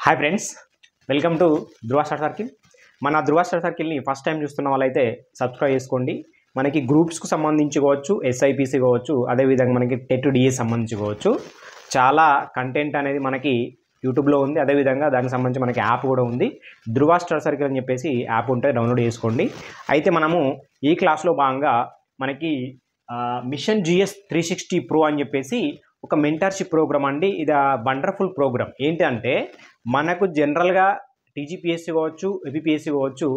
Hi friends, welcome to Dhruva star circle. మన ధృవ star సర్కిల్ని first time చూస్తున్న వాళ్ళైతే subscribe చేసుకోండి. మనకి గ్రూప్స్కు సంబంధించి కావచ్చు, ఎస్ఐపిసి కావచ్చు, అదేవిధంగా మనకి టెట్ డిఏ సంబంధించి కావచ్చు, చాలా కంటెంట్ అనేది మనకి యూట్యూబ్లో ఉంది. అదేవిధంగా దానికి సంబంధించి మనకి యాప్ కూడా ఉంది. ధృవ స్టార్ సర్కిల్ అని చెప్పేసి యాప్ ఉంటే డౌన్లోడ్ చేసుకోండి. అయితే మనము ఈ క్లాస్లో భాగంగా మనకి మిషన్ జిఎస్ 360 ప్రో అని చెప్పేసి ఒక మెంటర్షిప్ ప్రోగ్రామ్ అండి. ఇది వండర్ఫుల్ ప్రోగ్రామ్. ఏంటంటే మనకు జనరల్గా టీజీపీఎస్సీ కావచ్చు, ఏపీపీఎస్సీ కావచ్చు,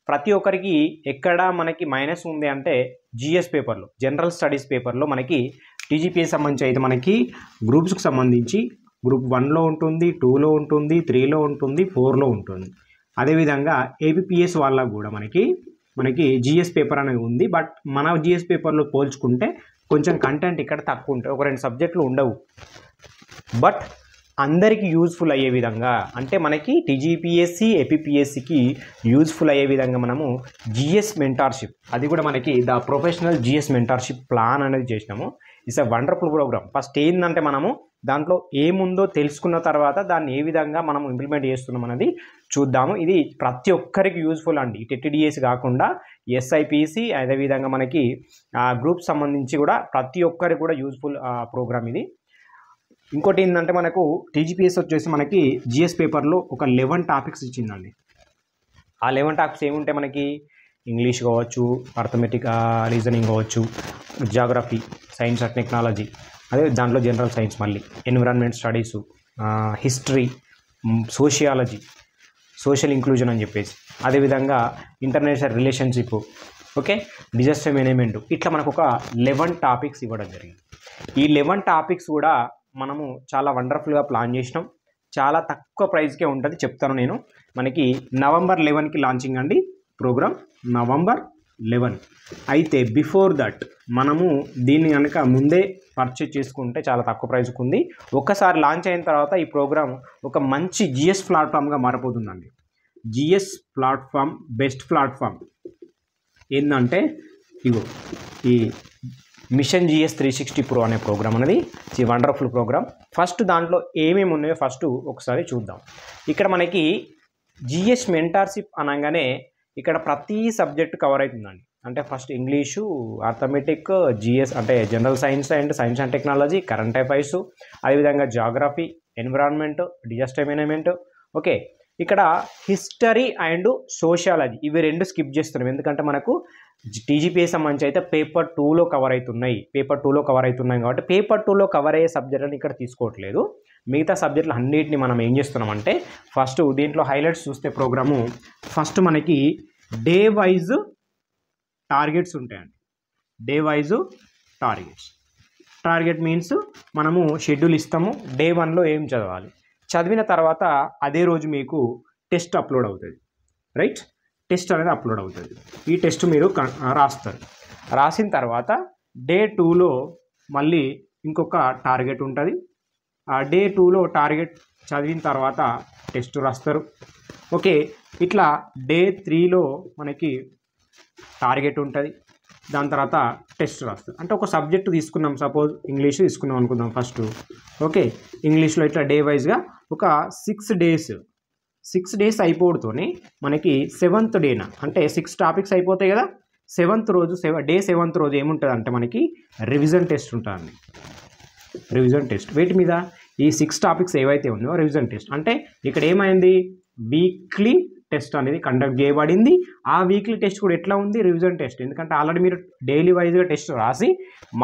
ప్రతి ఒక్కరికి ఎక్కడ మనకి మైనస్ ఉంది అంటే జిఎస్ పేపర్లో, జనరల్ స్టడీస్ పేపర్లో మనకి టీజీపీఎస్సీ సంబంధించి అయితే మనకి గ్రూప్స్కి సంబంధించి గ్రూప్ 1లో ఉంటుంది, 2లో ఉంటుంది, 3లో ఉంటుంది, 4లో ఉంటుంది. అదేవిధంగా ఏపీపీఎస్ వాళ్ళకు కూడా మనకి జిఎస్ పేపర్ అనేది ఉంది. బట్ మన జిఎస్ పేపర్లో పోల్చుకుంటే కొంచెం కంటెంట్ ఇక్కడ తక్కువ ఉంటాయి, ఒక 2 సబ్జెక్టులు ఉండవు. బట్ అందరికీ యూజ్ఫుల్ అయ్యే విధంగా, అంటే మనకి టీజీపీఎస్సీ ఏపీపీఎస్సీకి యూజ్ఫుల్ అయ్యే విధంగా మనము జిఎస్ మెంటార్షిప్, అది కూడా మనకి the professional GS mentorship plan అనేది చేసినాము. It's a wonderful program. First ఏంటంటే మనము దాంట్లో ఏముందో తెలుసుకున్న తర్వాత దాన్ని ఏ విధంగా మనం ఇంప్లిమెంట్ చేస్తున్నాం అనేది చూద్దాము. ఇది ప్రతి ఒక్కరికి యూజ్ఫుల్ అండి. టెట్డిఎస్ కాకుండా ఎస్ఐపిసి, అదేవిధంగా మనకి గ్రూప్ సంబంధించి కూడా ప్రతి ఒక్కరికి కూడా యూజ్ఫుల్ ప్రోగ్రామ్ ఇది. ఇంకోటి ఏంటంటే మనకు టీజీపీఎస్ వచ్చేసి మనకి జిఎస్ పేపర్లో ఒక 11 టాపిక్స్ ఇచ్చిందండి. ఆ 11 టాపిక్స్ ఏముంటే మనకి ఇంగ్లీష్ కావచ్చు, అర్థమెటిక్, రీజనింగ్ కావచ్చు, జాగ్రఫీ, సైన్స్ అండ్ టెక్నాలజీ, అదే దాంట్లో జనరల్ సైన్స్, మళ్ళీ environment studies, history, sociology, social inclusion అని చెప్పేసి, అదేవిధంగా international relationship, okay, disaster management, ఇట్లా మనకు ఒక 11 టాపిక్స్ ఇవ్వడం జరిగింది. ఈ 11 టాపిక్స్ కూడా మనము చాలా వండర్ఫుల్గా ప్లాన్ చేసినాం. చాలా తక్కువ ప్రైస్కే ఉంటుంది, చెప్తాను నేను. మనకి November 11కి లాంచింగ్ అండి ప్రోగ్రామ్, November 11. అయితే బిఫోర్ దట్ మనము దీన్ని కనుక ముందే పర్చేజ్ చేసుకుంటే చాలా తక్కువ ప్రైస్కి ఉంది. ఒక్కసారి లాంచ్ అయిన తర్వాత ఈ ప్రోగ్రామ్ ఒక మంచి జిఎస్ ప్లాట్ఫామ్గా మారిపోతుందండి. జిఎస్ ప్లాట్ఫామ్, బెస్ట్ ప్లాట్ఫామ్ ఏంటంటే ఇగో ఈ మిషన్ జిఎస్ 360 ప్రో అనే ప్రోగ్రామ్ అనేది ఈ వండర్ఫుల్ ప్రోగ్రామ్. ఫస్ట్ దాంట్లో ఏమేమి ఉన్నాయో ఫస్ట్ ఒకసారి చూద్దాం. ఇక్కడ మనకి జిఎస్ మెంటార్షిప్ అనగానే ఇక్కడ ప్రతి సబ్జెక్ట్ కవర్ అవుతుందండి. అంటే ఫస్ట్ ఇంగ్లీషు, అర్థమెటిక్, జిఎస్ అంటే general science and science and technology, current affairs, అదేవిధంగా geography, environment, disaster management, okay. ఇక్కడ హిస్టరీ అండ్ సోషియాలజీ ఇవి 2 స్కిప్ చేస్తున్నాం, ఎందుకంటే మనకు టీజీపీఎస్ సంబంధించి అయితే పేపర్ 2లో కవర్ అవుతున్నాయి. కాబట్టి పేపర్ 2లో కవర్ అయ్యే సబ్జెక్టులను ఇక్కడ తీసుకోవట్లేదు. మిగతా సబ్జెక్టులు అన్నిటిని మనం ఏం చేస్తున్నామంటే ఫస్ట్ దీంట్లో హైలైట్స్ చూస్తే ప్రోగ్రాము ఫస్ట్ మనకి డే వైజ్ టార్గెట్స్ ఉంటాయండి. డే వైజ్ టార్గెట్ మీన్స్ మనము షెడ్యూల్ ఇస్తాము. డే 1లో ఏం చదవాలి, చదివిన తర్వాత అదే రోజు మీకు టెస్ట్ అప్లోడ్ అవుతుంది, రైట్? టెస్ట్ అనేది అప్లోడ్ అవుతుంది. ఈ టెస్ట్ మీరు రాస్తారు. రాసిన తర్వాత డే 2లో మళ్ళీ ఇంకొక టార్గెట్ ఉంటుంది. ఆ డే 2లో టార్గెట్ చదివిన తర్వాత టెస్ట్ రాస్తారు, ఓకే. ఇట్లా డే 3లో మనకి టార్గెట్ ఉంటుంది, దాని తర్వాత టెస్ట్ రాస్తారు. అంటే ఒక సబ్జెక్ట్ తీసుకున్నాం, సపోజ్ ఇంగ్లీష్ తీసుకున్నాం అనుకుందాం ఫస్ట్, ఓకే. ఇంగ్లీష్లో ఇట్లా డే వైజ్గా ఒక 6 డేస్ అయిపోవడంతోనే మనకి 7th డేన అంటే 6 టాపిక్స్ అయిపోతాయి కదా. 7th రోజు డే 7th రోజు ఏముంటుంది అంటే మనకి రివిజన్ టెస్ట్ ఉంటుందండి. రివిజన్ టెస్ట్ వీటి మీద ఈ 6 టాపిక్స్ ఏవైతే ఉన్నాయో రివిజన్ టెస్ట్. అంటే ఇక్కడ ఏమైంది, వీక్లీ టెస్ట్ అనేది కండక్ట్ చేయబడింది. ఆ వీక్లీ టెస్ట్ కూడా ఎట్లా ఉంది, రివిజన్ టెస్ట్. ఎందుకంటే ఆల్రెడీ మీరు డైలీ వైజ్గా టెస్ట్ రాసి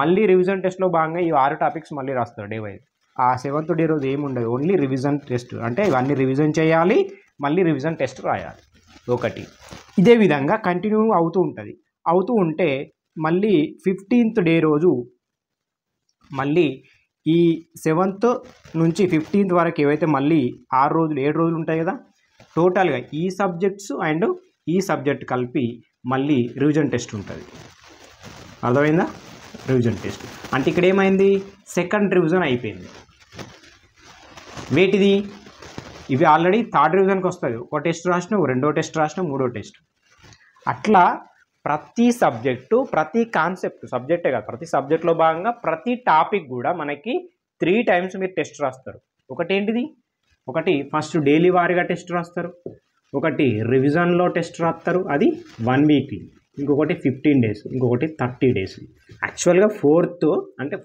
మళ్ళీ రివిజన్ టెస్ట్లో భాగంగా ఈ 6 టాపిక్స్ మళ్ళీ రాస్తారు డే వైజ్. ఆ 7th డే రోజు ఏముండదు, ఓన్లీ రివిజన్ టెస్ట్. అంటే ఇవన్నీ రివిజన్ చేయాలి, మళ్ళీ రివిజన్ టెస్ట్ రాయాలి, ఒకటి. ఇదే విధంగా కంటిన్యూ అవుతూ ఉంటే మళ్ళీ 15th డే రోజు మళ్ళీ ఈ 7th నుంచి 15th వరకు ఏవైతే మళ్ళీ 6 రోజులు 7 రోజులు ఉంటాయి కదా, టోటల్గా ఈ సబ్జెక్ట్స్ అండ్ ఈ సబ్జెక్ట్ కలిపి మళ్ళీ రివిజన్ టెస్ట్ ఉంటుంది. అర్థమైందా? రివిజన్ టెస్ట్ అంటే ఇక్కడ ఏమైంది, సెకండ్ రివిజన్ అయిపోయింది. వేటిది, ఇవి ఆల్రెడీ 3rd రివిజన్కి వస్తుంది. ఒక టెస్ట్ రాసినావు, 2వ టెస్ట్ రాసినావు, 3వ టెస్ట్. అట్లా ప్రతి సబ్జెక్టు, ప్రతి కాన్సెప్ట్, సబ్జెక్టే కాదు, ప్రతి సబ్జెక్ట్లో భాగంగా ప్రతి టాపిక్ కూడా మనకి 3 times మీరు టెస్ట్ రాస్తారు. ఒకటేంటిది ఒకటి ఫస్ట్ డైలీ వారీగా టెస్ట్ రాస్తారు, ఒకటి రివిజన్లో టెస్ట్ రాస్తారు, అది 1 వీక్లీ, ఇంకొకటి 15 డేస్, ఇంకొకటి 30 డేస్. యాక్చువల్గా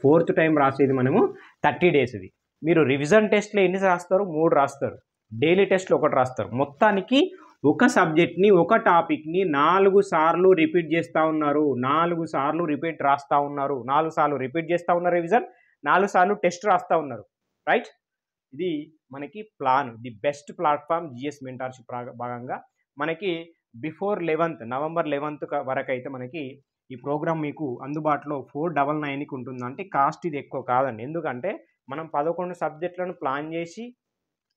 ఫోర్త్ టైం రాసేది మనము 30 డేస్. ఇది మీరు రివిజన్ టెస్ట్లో ఎన్ని రాస్తారు? 3 రాస్తారు. డైలీ టెస్ట్లో 1 రాస్తారు. మొత్తానికి ఒక సబ్జెక్ట్ని, ఒక టాపిక్ని 4 సార్లు రిపీట్ చేస్తూ ఉన్నారు, 4 సార్లు రిపీట్ రాస్తూ ఉన్నారు, 4 సార్లు రిపీట్ చేస్తూ ఉన్నారు రివిజన్, 4 సార్లు టెస్ట్ రాస్తూ ఉన్నారు. రైట్, ఇది మనకి plan, the best platform GS mentorship భాగంగా మనకి బిఫోర్ నవంబర్ 11 వరకు అయితే మనకి ఈ ప్రోగ్రామ్ మీకు అందుబాటులో 499కి ఉంటుంది. అంటే కాస్ట్ ఇది ఎక్కువ కాదండి, ఎందుకంటే మనం 11 సబ్జెక్టులను ప్లాన్ చేసి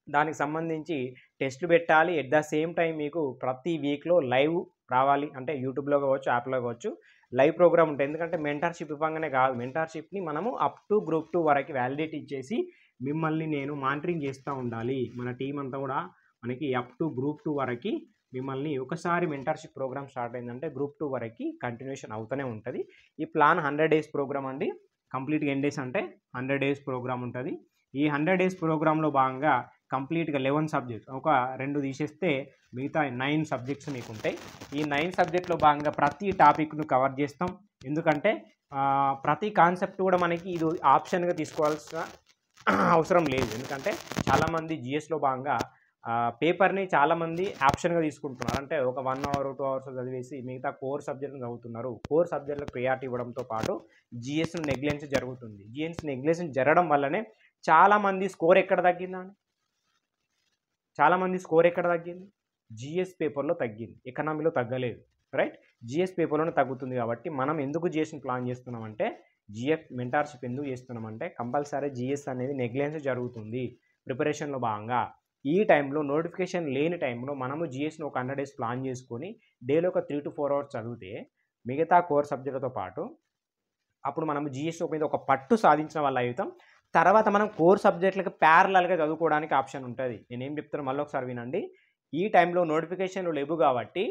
దానికి సంబంధించి టెస్ట్లు పెట్టాలి. ఎట్ ద సేమ్ టైం మీకు ప్రతి వీక్లో లైవ్ రావాలి, అంటే యూట్యూబ్లో కావచ్చు, యాప్లో కావచ్చు, లైవ్ ప్రోగ్రామ్ ఉంటుంది. ఎందుకంటే మెంటార్షిప్ ఇవ్వగానే కాదు, మెంటార్షిప్ని మనము అప్ టు గ్రూప్ 2 వరకు వ్యాలిడేట్ ఇచ్చేసి మిమ్మల్ని నేను మానిటరింగ్ చేస్తూ ఉండాలి. మన టీం అంతా కూడా మనకి అప్ టు గ్రూప్ 2 వరకు మిమ్మల్ని ఒకసారి మెంటార్షిప్ ప్రోగ్రామ్ స్టార్ట్ అయిందంటే గ్రూప్ 2 వరకు కంటిన్యూషన్ అవుతూనే ఉంటుంది. ఈ ప్లాన్ 100 డేస్ ప్రోగ్రామ్ అండి. కంప్లీట్గా ఎన్ని డేస్ అంటే 100 డేస్ ప్రోగ్రామ్ ఉంటుంది. ఈ 100 డేస్ ప్రోగ్రాంలో భాగంగా కంప్లీట్గా 11 సబ్జెక్ట్స్, ఒక 2 తీసేస్తే మిగతా 9 సబ్జెక్ట్స్ మీకు ఉంటాయి. ఈ 9 సబ్జెక్ట్లో భాగంగా ప్రతి టాపిక్ను కవర్ చేస్తాం. ఎందుకంటే ప్రతి కాన్సెప్ట్ కూడా మనకి ఇది ఆప్షన్గా తీసుకోవాల్సిన అవసరం లేదు. ఎందుకంటే చాలామంది జిఎస్లో భాగంగా పేపర్ని చాలామంది ఆప్షన్గా తీసుకుంటున్నారు. అంటే ఒక 1 అవర్ 2 అవర్స్ చదివేసి మిగతా కోర్ సబ్జెక్ట్ని చదువుతున్నారు. కోర్ సబ్జెక్టులకు ప్రియారిటీ ఇవ్వడంతో పాటు జిఎస్ నెగ్లెన్స్ జరుగుతుంది. జిఎస్ నెగ్లెన్స్ జరగడం వల్లనే చాలామంది స్కోర్ ఎక్కడ తగ్గిందండి? చాలామంది స్కోర్ ఎక్కడ తగ్గింది? జిఎస్ పేపర్లో తగ్గింది, ఎకనామీలో తగ్గలేదు. రైట్, జిఎస్ పేపర్లోనే తగ్గుతుంది. కాబట్టి మనం ఎందుకు జిఎస్ని ప్లాన్ చేస్తున్నామంటే, జిఎఫ్ మెంటార్షిప్ ఎందుకు చేస్తున్నామంటే కంపల్సరీ జిఎస్ అనేది నెగ్లెన్స్ జరుగుతుంది ప్రిపరేషన్లో భాగంగా. ఈ టైంలో నోటిఫికేషన్ లేని టైంలో మనము జిఎస్ని ఒక 100 డేస్ ప్లాన్ చేసుకొని డైలీ ఒక 3 to 4 అవర్స్ చదివితే మిగతా కోర్ సబ్జెక్టులతో పాటు అప్పుడు మనము జిఎస్ మీద ఒక పట్టు సాధించిన వాళ్ళ అవుతాం. తర్వాత మనం కోర్ సబ్జెక్టులకు ప్యారలల్గా చదువుకోవడానికి ఆప్షన్ ఉంటుంది. నేనేం చెప్తాను మళ్ళీ ఒకసారి వినండి. ఈ టైంలో నోటిఫికేషన్లు లేవు కాబట్టి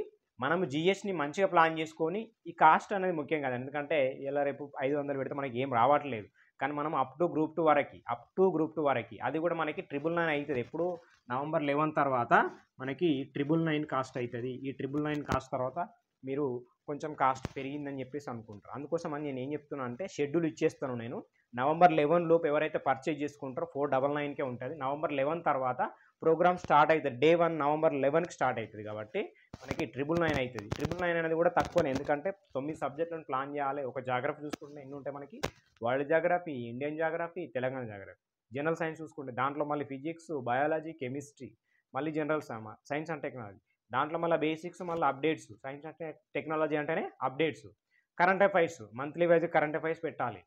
మనము జిఎస్ని మంచిగా ప్లాన్ చేసుకొని, ఈ కాస్ట్ అనేది ముఖ్యం కదా, ఎందుకంటే ఇలా రేపు 500 పెడితే మనకి ఏం రావట్లేదు. కానీ మనం అప్ టు గ్రూప్ 2 వరకు అది కూడా మనకి 999 అవుతుంది. ఎప్పుడు నవంబర్ 11 తర్వాత మనకి 999 కాస్ట్ అవుతుంది. ఈ 999 కాస్ట్ తర్వాత మీరు కొంచెం కాస్ట్ పెరిగిందని చెప్పేసి అనుకుంటారు. అందుకోసం అని నేను ఏం చెప్తున్నా అంటే షెడ్యూల్ ఇచ్చేస్తాను నేను. నవంబర్ 11 లోపు ఎవరైతే పర్చేజ్ చేసుకుంటారో 499కే ఉంటుంది. నవంబర్ 11 తర్వాత ప్రోగ్రామ్ స్టార్ట్ అవుతుంది. డే 1 నవంబర్ 11కి స్టార్ట్ అవుతుంది. కాబట్టి మనకి 999 అవుతుంది. 999 అనేది కూడా తక్కువనే, ఎందుకంటే 9 సబ్జెక్టులను ప్లాన్ చేయాలి. ఒక జాగ్రఫీ చూసుకుంటే ఎన్ని ఉంటాయి మనకి? World geography, Indian geography, Telangana geography. General science చూసుకుంటే దాంట్లో మళ్ళీ ఫిజిక్స్, బయాలజీ, కెమిస్ట్రీ, మళ్ళీ జనరల్ సైన్స్ అండ్ టెక్నాలజీ, దాంట్లో మళ్ళీ బేసిక్స్, మళ్ళీ అప్డేట్స్. సైన్స్ అంటే టెక్నాలజీ అంటేనే updates, current affairs, monthly wise current affairs పెట్టాలి.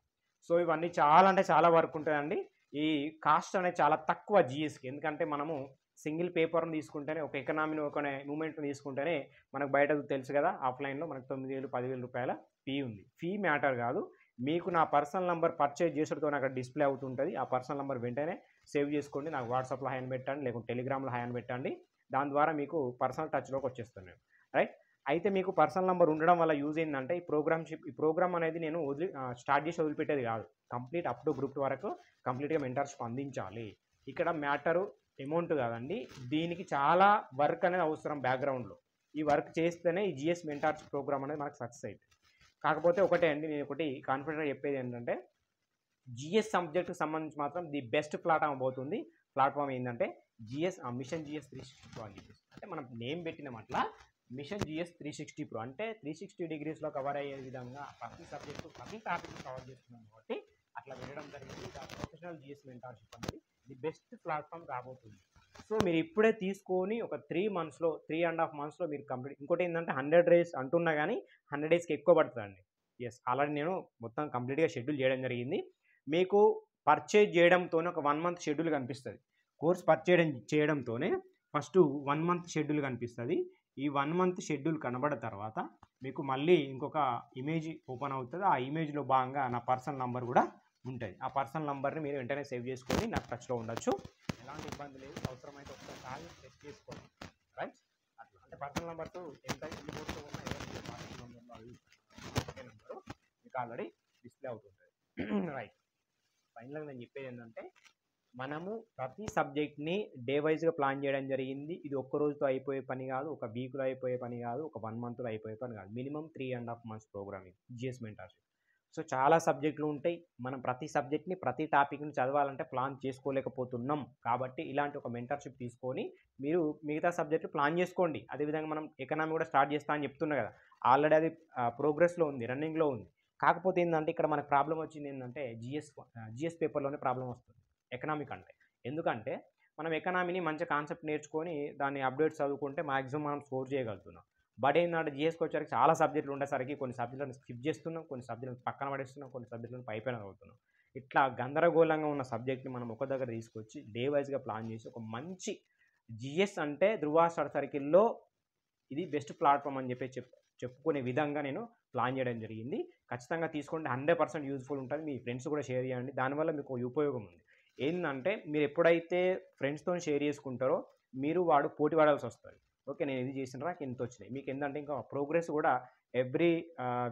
సో ఇవన్నీ చాలా అంటే చాలా వర్క్ ఉంటుందండి. ఈ కాస్ట్ అనేది చాలా తక్కువ జిఎస్కి, ఎందుకంటే మనము సింగిల్ పేపర్ని తీసుకుంటేనే, ఒక ఎకనామీని, ఒక మూమెంట్ని తీసుకుంటేనే మనకు బయట తెలుసు కదా, ఆఫ్లైన్లో మనకు 9,000 10,000 రూపాయల ఫీ ఉంది. ఫీ మ్యాటర్ కాదు, మీకు నా పర్సనల్ నెంబర్ పర్చేజ్ చేసడంతో అక్కడ డిస్ప్లే అవుతుంటుంది. ఆ పర్సనల్ నెంబర్ వెంటనే సేవ్ చేసుకోండి. నాకు వాట్సాప్లో హాయ్ అని పెట్టండి, లేకుంటే టెలిగ్రామ్లో హాయ్ అని పెట్టండి. దాని ద్వారా మీకు పర్సనల్ టచ్లోకి వచ్చేస్తాను నేను. రైట్, అయితే మీకు పర్సనల్ నెంబర్ ఉండడం వల్ల యూజ్ ఏంటంటే ఈ ప్రోగ్రామ్ అనేది నేను స్టార్ట్ చేసి వదిలిపెట్టేది కాదు. కంప్లీట్ అప్ టు గ్రూప్ 2 వరకు కంప్లీట్గా మెంటర్షిప్ అందించాలి. ఇక్కడ మ్యాటరు అమౌంట్ కాదండి, దీనికి చాలా వర్క్ అనేది అవసరం బ్యాక్గ్రౌండ్లో. ఈ వర్క్ చేస్తేనే ఈ జిఎస్ మెంటర్షిప్ ప్రోగ్రామ్ అనేది మనకు సక్సెస్ అవుతుంది. కాకపోతే ఒకటే అండి, నేను ఒకటి కాన్ఫిడెంట్గా చెప్పేది ఏంటంటే, జిఎస్ సబ్జెక్ట్కి సంబంధించి మాత్రం ది బెస్ట్ ప్లాట్ఫామ్ ఏంటంటే జిఎస్ మిషన్ జిఎస్ 360 Pro అని చెప్పేసి. అంటే మనం నేమ్ పెట్టిన అట్లా మిషన్ జిఎస్ 360 Pro అంటే 360 degreesలో కవర్ అయ్యే విధంగా ప్రతి సబ్జెక్టు, ప్రతి టాపిక్ కవర్ చేస్తున్నాం కాబట్టి అట్లా వెళ్ళడం జరిగింది. ప్రొఫెషనల్ జిఎస్ మెంటర్షిప్ అనేది ది బెస్ట్ ప్లాట్ఫామ్ రాబోతుంది. సో మీరు ఇప్పుడే తీసుకొని ఒక 3.5 monthsలో మీరు కంప్లీట్. ఇంకోటి ఏంటంటే 100 days అంటున్నా కానీ 100 daysకి ఎక్కువ పడుతుందండి. ఎస్, ఆల్రెడీ నేను మొత్తం కంప్లీట్గా షెడ్యూల్ చేయడం జరిగింది. మీకు పర్చేజ్ చేయడంతోనే ఒక 1 month షెడ్యూల్ కనిపిస్తుంది. కోర్స్ పర్చేజ్ చేయడంతోనే ఫస్ట్ 1 month షెడ్యూల్ కనిపిస్తుంది. ఈ 1 month షెడ్యూల్ కనబడిన తర్వాత మీకు మళ్ళీ ఇంకొక ఇమేజ్ ఓపెన్ అవుతుంది. ఆ ఇమేజ్లో భాగంగా నా పర్సనల్ నెంబర్ కూడా ఉంటుంది. ఆ పర్సనల్ నెంబర్ని మీరు వెంటనే సేవ్ చేసుకొని నాకు టచ్లో ఉండొచ్చు. ఎలాంటి ఇబ్బంది లేదు. అవసరమైతే ఒకసారి చెక్ చేసుకోండి. రైట్, అట్లా అంటే పర్సనల్ నెంబర్తో ఎన్ని కోర్సు ఉన్నా పర్సనల్ నెంబర్లో అది ఒకే నెంబరు మీకు ఆల్రెడీ డిస్ప్లే అవుతుంటుంది. రైట్, ఫైనల్గా నేను చెప్పేది ఏంటంటే, మనము ప్రతి సబ్జెక్ట్ని డే వైజ్గా ప్లాన్ చేయడం జరిగింది. ఇది ఒక్క రోజుతో అయిపోయే పని కాదు, ఒక వీక్లో అయిపోయే పని కాదు, ఒక 1 మంత్లో అయిపోయే పని కాదు. Minimum 3.5 months programming GS mentorship. So చాలా సబ్జెక్టులు ఉంటాయి. మనం ప్రతి సబ్జెక్ట్ని ప్రతి టాపిక్ని చదవాలంటే ప్లాన్ చేసుకోలేకపోతున్నాం. కాబట్టి ఇలాంటి ఒక మెంటర్షిప్ తీసుకొని మీరు మిగతా సబ్జెక్టులు ప్లాన్ చేసుకోండి. అదేవిధంగా మనం ఎకనామీ కూడా స్టార్ట్ చేస్తా అని చెప్తున్నా కదా, ఆల్రెడీ అది ప్రోగ్రెస్లో ఉంది, రన్నింగ్లో ఉంది. కాకపోతే ఏంటంటే ఇక్కడ మనకు ప్రాబ్లం వచ్చింది ఏంటంటే జిఎస్ పేపర్లోనే ప్రాబ్లం వస్తుంది ఎకనామిక్ అంటే. ఎందుకంటే మనం ఎకనామీని మంచి కాన్సెప్ట్ నేర్చుకొని దాన్ని అప్డేట్ చదువుకుంటే మ్యాక్సిమం మనం స్కోర్ చేయగలుగుతున్నాం. బట్ ఏంటంటే జిఎస్కి వచ్చేసరికి చాలా సబ్జెక్టులు ఉండేసరికి కొన్ని సబ్జెక్టులను స్కిప్ చేస్తున్నాం, కొన్ని సబ్జెక్టులను పక్కన పడేస్తున్నాం, కొన్ని సబ్జెక్టులను పైపైన చదువుతున్నాం. ఇట్లా గందరగోళంగా ఉన్న సబ్జెక్ట్ని మనం ఒక దగ్గర తీసుకొచ్చి డే వైజ్గా ప్లాన్ చేసి ఒక మంచి జిఎస్ అంటే ధృవ స్టడీ సర్కిల్లో ఇది బెస్ట్ ప్లాట్ఫామ్ అని చెప్పి చెప్పుకునే విధంగా నేను ప్లాన్ చేయడం జరిగింది. ఖచ్చితంగా తీసుకోండి, 100% యూజ్ఫుల్ ఉంటుంది. మీ ఫ్రెండ్స్ కూడా షేర్ చేయండి, దానివల్ల మీకు ఉపయోగం ఉంది. ఏంటంటే మీరు ఎప్పుడైతే ఫ్రెండ్స్తో షేర్ చేసుకుంటారో మీరు పోటీ పడాల్సి వస్తుంది. ఓకే, నేను ఇది చేసినా నాకు ఇంత వచ్చినాయి. మీకు ఏంటంటే ఇంకా ప్రోగ్రెస్ కూడా ఎవ్రీ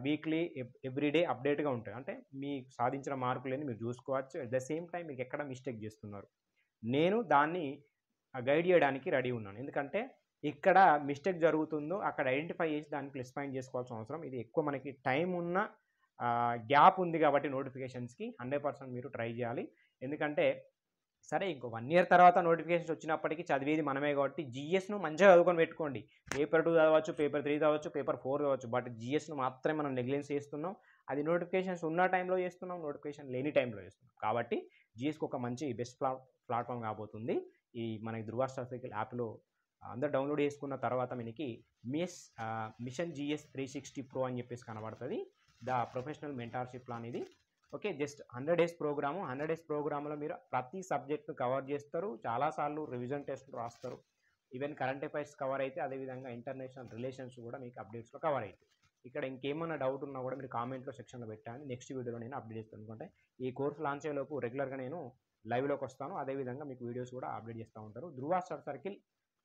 వీక్లీ ఎవ్రీ డే అప్డేట్గా ఉంటుంది. అంటే మీ సాధించిన మార్కులని మీరు చూసుకోవచ్చు. అట్ ద సేమ్ టైం మీకు ఎక్కడ మిస్టేక్ చేస్తున్నారు నేను దాన్ని గైడ్ చేయడానికి రెడీ ఉన్నాను. ఎందుకంటే ఇక్కడ మిస్టేక్ జరుగుతుందో అక్కడ ఐడెంటిఫై చేసి దాన్ని ప్లస్ పాయింట్ చేసుకోవాల్సిన అవసరం. ఇది ఎక్కువ మనకి టైం ఉన్న గ్యాప్ ఉంది కాబట్టి నోటిఫికేషన్స్కి 100% మీరు ట్రై చేయాలి. ఎందుకంటే సరే ఇంకో 1 year తర్వాత నోటిఫికేషన్స్ వచ్చినప్పటికీ చదివేది మనమే కాబట్టి జిఎస్ను మంచిగా చదువుకొని పెట్టుకోండి. పేపర్ 2 చదవచ్చు, పేపర్ 3 చదవచ్చు, పేపర్ 4 చదవచ్చు. బట్ జిఎస్ను మాత్రమే మనం నెగ్లెన్స్ చేస్తున్నాం. అది నోటిఫికేషన్స్ ఉన్న టైంలో చేస్తున్నాం, నోటిఫికేషన్ లేని టైంలో చేస్తున్నాం. కాబట్టి జిఎస్కి ఒక మంచి బెస్ట్ ప్లాట్ఫామ్ కాబోతుంది ఈ మనకి ధృవ స్టడీ సర్కిల్ యాప్లో. అందరు డౌన్లోడ్ చేసుకున్న తర్వాత మనకి మిషన్ జిఎస్ 360 Pro అని చెప్పేసి కనబడుతుంది. ద ప్రొఫెషనల్ మెంటార్షిప్ ప్లాన్ ఇది. Okay, just 100 days program. 100 days ప్రోగ్రాంలో మీరు ప్రతి సబ్జెక్ట్ను కవర్ చేస్తారు, చాలాసార్లు రివిజన్ టెస్ట్లు రాస్తారు. ఈవెన్ కరెంట్ అఫైర్స్ కవర్ అయితే అదేవిధంగా ఇంటర్నేషనల్ రిలేషన్స్ కూడా మీకు అప్డేట్స్లో కవర్ అవుతాయి. ఇక్కడ ఇంకేమన్నా డౌట్ ఉన్నా కూడా మీరు కామెంట్లో సెక్షన్లో పెట్టండి. నెక్స్ట్ వీడియోలో నేను అప్డేట్ చేస్తాను. ఎందుకంటే ఈ కోర్స్ లాంచ్ అయ్యేలోపు రెగ్యులర్గా నేను లైవ్లోకి వస్తాను. అదేవిధంగా మీకు వీడియోస్ కూడా అప్డేట్ చేస్తూ ఉంటారు. ధృవ స్టడీ సర్కిల్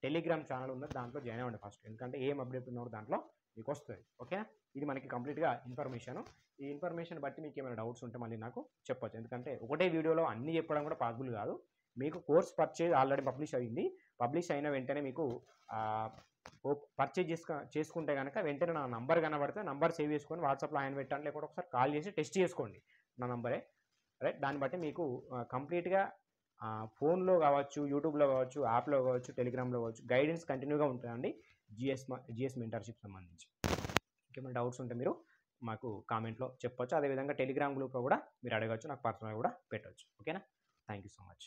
టెలిగ్రామ్ ఛానల్ ఉన్నది, దాంట్లో జాయిన్ అవ్వండి ఫస్ట్. ఎందుకంటే ఏం అప్డేట్ ఉన్నారో దాంట్లో మీకు వస్తుంది. ఓకేనా, ఇది మనకి కంప్లీట్గా ఇన్ఫర్మేషన్. ఈ ఇన్ఫర్మేషన్ బట్టి మీకు ఏమైనా డౌట్స్ ఉంటే మళ్ళీ నాకు చెప్పొచ్చు. ఎందుకంటే ఒకటే వీడియోలో అన్నీ చెప్పడం కూడా పాసిబుల్ కాదు. మీకు కోర్స్ పర్చేజ్ ఆల్రెడీ పబ్లిష్ అయ్యింది. పబ్లిష్ అయిన వెంటనే మీకు పర్చేజ్ చేసుకుంటే కనుక వెంటనే నా నంబర్ కనబడితే నంబర్ సేవ్ చేసుకొని వాట్సాప్లో ఆయన పెట్టండి, లేకపోతే ఒకసారి కాల్ చేసి టెస్ట్ చేసుకోండి నా నంబరే. రైట్, దాన్ని బట్టి మీకు కంప్లీట్గా ఫోన్లో కావచ్చు, యూట్యూబ్లో కావచ్చు, యాప్లో కావచ్చు, టెలిగ్రామ్లో కావచ్చు గైడెన్స్ కంటిన్యూగా ఉంటుందండి జిఎస్ మెంటర్షిప్ సంబంధించి. ఇంకేమైనా డౌట్స్ ఉంటే మీరు మాకు కామెంట్లో చెప్పొచ్చు. అదేవిధంగా టెలిగ్రామ్ గ్రూప్లో కూడా మీరు అడగచ్చు, నాకు పర్సనల్గా కూడా పెట్టవచ్చు. ఓకేనా, థ్యాంక్ యూ సో మచ్.